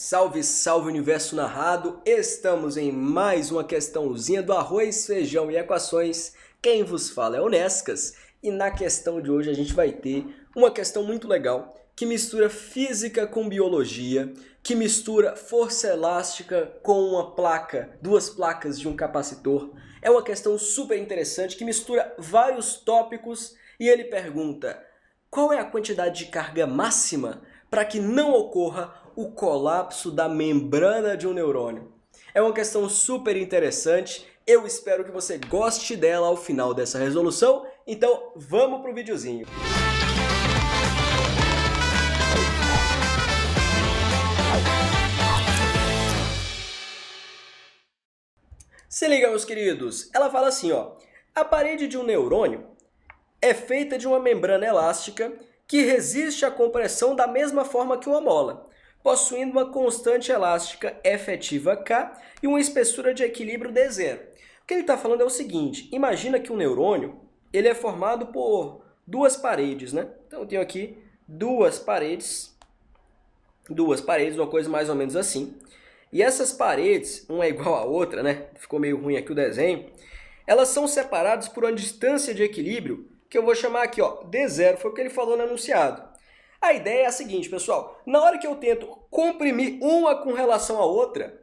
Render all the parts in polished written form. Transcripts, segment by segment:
Salve, salve universo narrado! Estamos em mais uma questãozinha do arroz, feijão e equações. Quem vos fala é o Nescas e na questão de hoje a gente vai ter uma questão muito legal que mistura física com biologia, que mistura força elástica com uma placa, duas placas de um capacitor. É uma questão super interessante que mistura vários tópicos e ele pergunta: qual é a quantidade de carga máxima para que não ocorra o colapso da membrana de um neurônio? É uma questão super interessante, eu espero que você goste dela ao final dessa resolução, então vamos pro videozinho. Se liga, meus queridos, ela fala assim, ó: a parede de um neurônio é feita de uma membrana elástica que resiste à compressão da mesma forma que uma mola, possuindo uma constante elástica efetiva K e uma espessura de equilíbrio D0. O que ele está falando é o seguinte: imagina que um neurônio ele é formado por duas paredes, né? Então eu tenho aqui duas paredes, uma coisa mais ou menos assim. E essas paredes, uma é igual à outra, né? Ficou meio ruim aqui o desenho. Elas são separadas por uma distância de equilíbrio que eu vou chamar aqui, ó, D0, foi o que ele falou no enunciado. A ideia é a seguinte, pessoal: na hora que eu tento comprimir uma com relação à outra,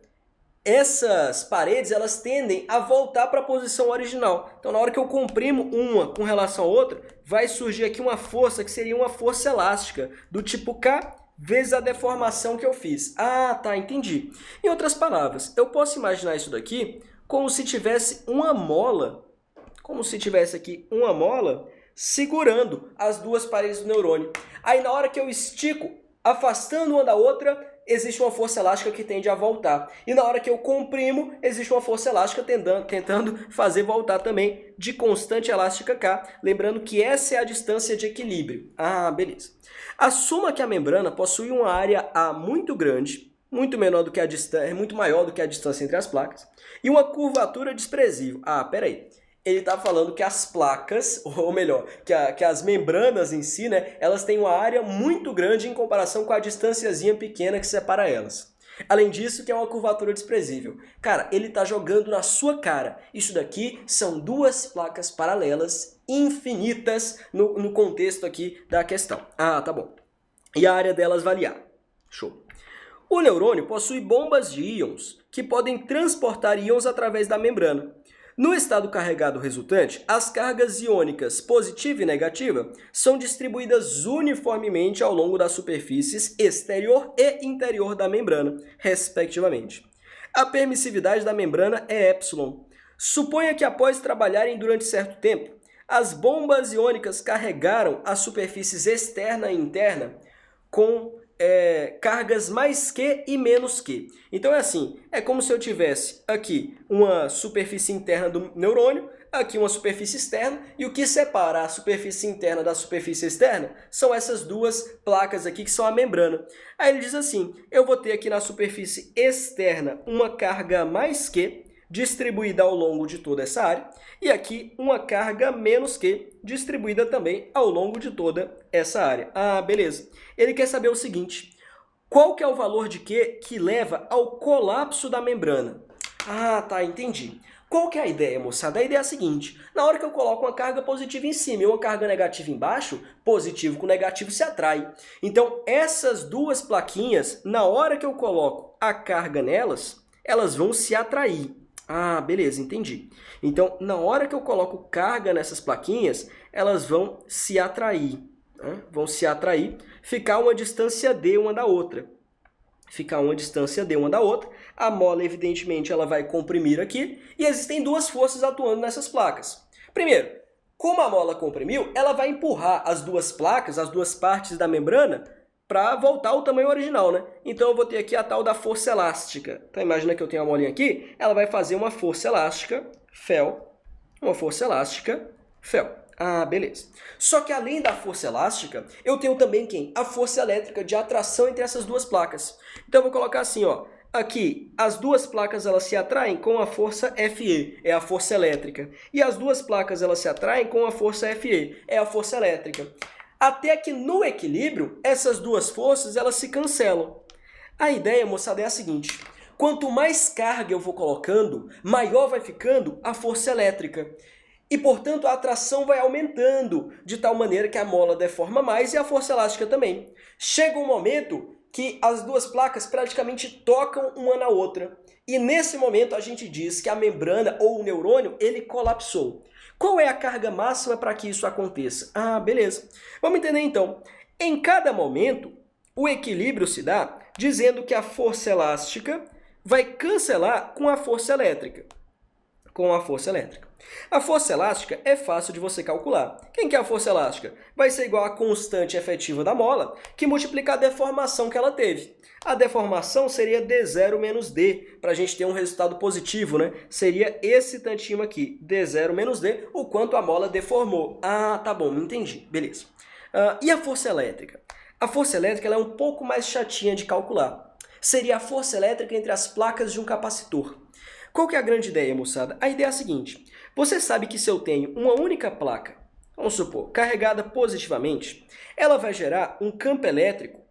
essas paredes elas tendem a voltar para a posição original. Então, na hora que eu comprimo uma com relação à outra, vai surgir aqui uma força que seria uma força elástica do tipo K vezes a deformação que eu fiz. Ah, tá, entendi. Em outras palavras, eu posso imaginar isso daqui como se tivesse uma mola, segurando as duas paredes do neurônio. Aí na hora que eu estico, afastando uma da outra, existe uma força elástica que tende a voltar. E na hora que eu comprimo, existe uma força elástica tentando fazer voltar também de constante elástica K. Lembrando que essa é a distância de equilíbrio. Ah, beleza. Assuma que a membrana possui uma área A muito grande, muito maior do que a distância entre as placas, e uma curvatura desprezível. Ah, peraí. Ele está falando que as placas, ou melhor, que as membranas em si, né, elas têm uma área muito grande em comparação com a distânciazinha pequena que separa elas. Além disso, que é uma curvatura desprezível. Cara, ele está jogando na sua cara. Isso daqui são duas placas paralelas infinitas no contexto aqui da questão. Ah, tá bom. E a área delas vale A. Show. O neurônio possui bombas de íons que podem transportar íons através da membrana. No estado carregado resultante, as cargas iônicas positiva e negativa são distribuídas uniformemente ao longo das superfícies exterior e interior da membrana, respectivamente. A permissividade da membrana é epsilon. Suponha que após trabalharem durante certo tempo, as bombas iônicas carregaram as superfícies externa e interna com cargas mais Q e menos Q. Então é assim, é como se eu tivesse aqui uma superfície interna do neurônio, aqui uma superfície externa, e o que separa a superfície interna da superfície externa são essas duas placas aqui que são a membrana. Aí ele diz assim: eu vou ter aqui na superfície externa uma carga mais Q, distribuída ao longo de toda essa área, e aqui uma carga menos Q, distribuída também ao longo de toda essa área. Ah, beleza. Ele quer saber o seguinte: qual que é o valor de Q que leva ao colapso da membrana? Ah, tá, entendi. Qual que é a ideia, moçada? A ideia é a seguinte: na hora que eu coloco uma carga positiva em cima e uma carga negativa embaixo, positivo com negativo se atrai. Então, essas duas plaquinhas, na hora que eu coloco a carga nelas, elas vão se atrair. Ah, beleza, entendi. Então, na hora que eu coloco carga nessas plaquinhas, elas vão se atrair. Né? Vão se atrair, ficar uma distância D uma da outra. A mola, evidentemente, ela vai comprimir aqui, e existem duas forças atuando nessas placas. Primeiro, como a mola comprimiu, ela vai empurrar as duas placas, as duas partes da membrana, para voltar ao tamanho original, né? Então eu vou ter aqui a tal da força elástica. Então imagina que eu tenho a molinha aqui, ela vai fazer uma força elástica, Fel. Ah, beleza. Só que além da força elástica, eu tenho também quem? A força elétrica de atração entre essas duas placas. Então eu vou colocar assim, ó. Aqui, as duas placas elas se atraem com a força Fe, é a força elétrica. E as duas placas elas se atraem com a força Fe, é a força elétrica. Até que no equilíbrio, essas duas forças elas se cancelam. A ideia, moçada, é a seguinte: quanto mais carga eu vou colocando, maior vai ficando a força elétrica. E, portanto, a atração vai aumentando, de tal maneira que a mola deforma mais e a força elástica também. Chega um momento que as duas placas praticamente tocam uma na outra. E nesse momento a gente diz que a membrana ou o neurônio, ele colapsou. Qual é a carga máxima para que isso aconteça? Ah, beleza. Vamos entender então. Em cada momento, o equilíbrio se dá dizendo que a força elástica vai cancelar com a força elétrica. A força elástica é fácil de você calcular. Quem que é a força elástica? Vai ser igual à constante efetiva da mola, que multiplica a deformação que ela teve. A deformação seria D0 menos D, para a gente ter um resultado positivo, né? Seria esse tantinho aqui, D0 menos D, o quanto a mola deformou. Ah, tá bom, entendi. Beleza. E a força elétrica? A força elétrica ela é um pouco mais chatinha de calcular. Seria a força elétrica entre as placas de um capacitor. Qual que é a grande ideia, moçada? A ideia é a seguinte: você sabe que se eu tenho uma única placa, vamos supor, carregada positivamente, ela vai gerar um campo elétrico,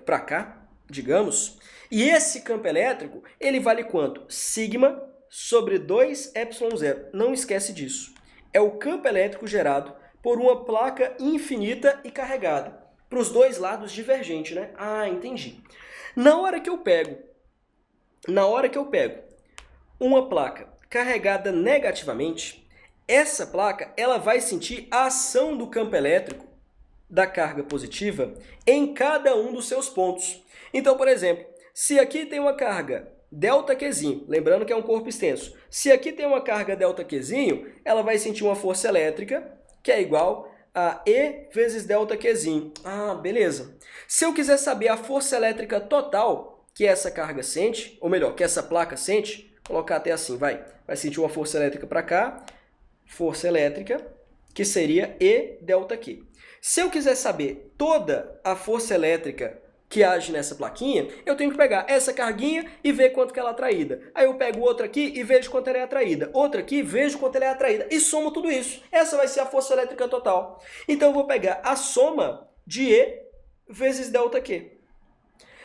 para cá, digamos, e esse campo elétrico, ele vale quanto? Sigma sobre 2ε0. Não esquece disso. É o campo elétrico gerado por uma placa infinita e carregada, para os dois lados divergente, né? Ah, entendi. Na hora que eu pego uma placa carregada negativamente, essa placa ela vai sentir a ação do campo elétrico da carga positiva em cada um dos seus pontos. Então, por exemplo, se aqui tem uma carga ΔQzinho, lembrando que é um corpo extenso, se aqui tem uma carga ΔQzinho, ela vai sentir uma força elétrica que é igual a E vezes ΔQzinho. Ah, beleza. Se eu quiser saber a força elétrica total que essa carga sente, ou melhor, que essa placa sente, colocar até assim, vai sentir uma força elétrica para cá, força elétrica, que seria E ΔQ. Se eu quiser saber toda a força elétrica que age nessa plaquinha, eu tenho que pegar essa carguinha e ver quanto que ela é atraída. Aí eu pego outra aqui e vejo quanto ela é atraída. Outra aqui, vejo quanto ela é atraída. E somo tudo isso. Essa vai ser a força elétrica total. Então eu vou pegar a soma de E vezes ΔQ.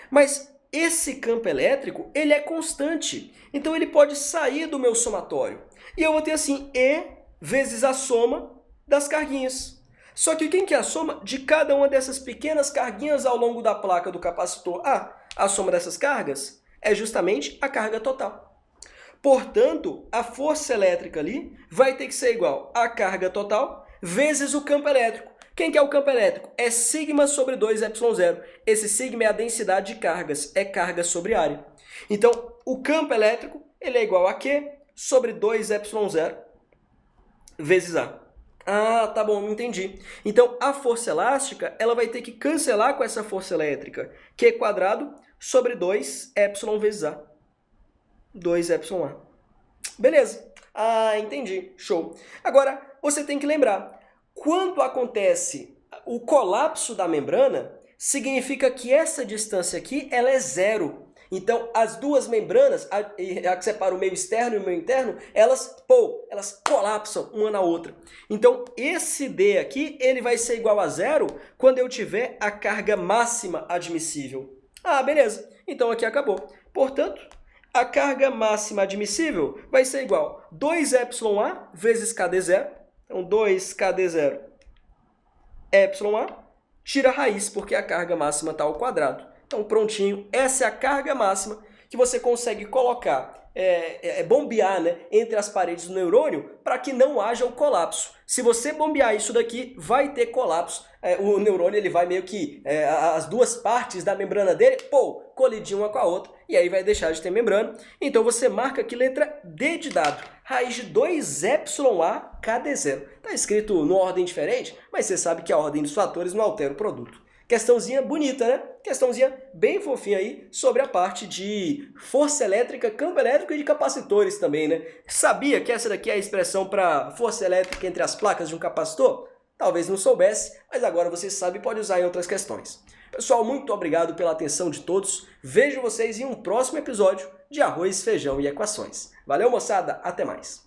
Mas esse campo elétrico, ele é constante. Então ele pode sair do meu somatório. E eu vou ter assim, E vezes a soma das carguinhas. Só que quem que é a soma de cada uma dessas pequenas carguinhas ao longo da placa do capacitor? Ah, a soma dessas cargas é justamente a carga total. Portanto, a força elétrica ali vai ter que ser igual à carga total vezes o campo elétrico. Quem que é o campo elétrico? É sigma sobre 2ε0. Esse sigma é a densidade de cargas, é carga sobre área. Então, o campo elétrico ele é igual a Q sobre 2ε0 vezes A. Ah, tá bom, entendi. Então, a força elástica ela vai ter que cancelar com essa força elétrica, Q quadrado sobre 2ε vezes A. 2εA. Beleza. Ah, entendi. Show. Agora, você tem que lembrar, quando acontece o colapso da membrana, significa que essa distância aqui ela é zero. Então, as duas membranas, a que separa o meio externo e o meio interno, elas colapsam uma na outra. Então, esse D aqui, ele vai ser igual a zero quando eu tiver a carga máxima admissível. Ah, beleza. Então, aqui acabou. Portanto, a carga máxima admissível vai ser igual a 2εA vezes KD0. Então, 2KD0 εA, tira a raiz, porque a carga máxima está ao quadrado. Então, prontinho, essa é a carga máxima que você consegue colocar, bombear, né, entre as paredes do neurônio para que não haja o colapso. Se você bombear isso daqui, vai ter colapso. O neurônio ele vai meio que, as duas partes da membrana dele, colidir uma com a outra, e aí vai deixar de ter membrana. Então você marca aqui letra D de dado, raiz de 2εA KD0. Está escrito numa ordem diferente, mas você sabe que a ordem dos fatores não altera o produto. Questãozinha bonita, né? Questãozinha bem fofinha aí sobre a parte de força elétrica, campo elétrico e de capacitores também, né? Sabia que essa daqui é a expressão para força elétrica entre as placas de um capacitor? Talvez não soubesse, mas agora você sabe e pode usar em outras questões. Pessoal, muito obrigado pela atenção de todos. Vejo vocês em um próximo episódio de Arroz, Feijão e Equações. Valeu, moçada! Até mais!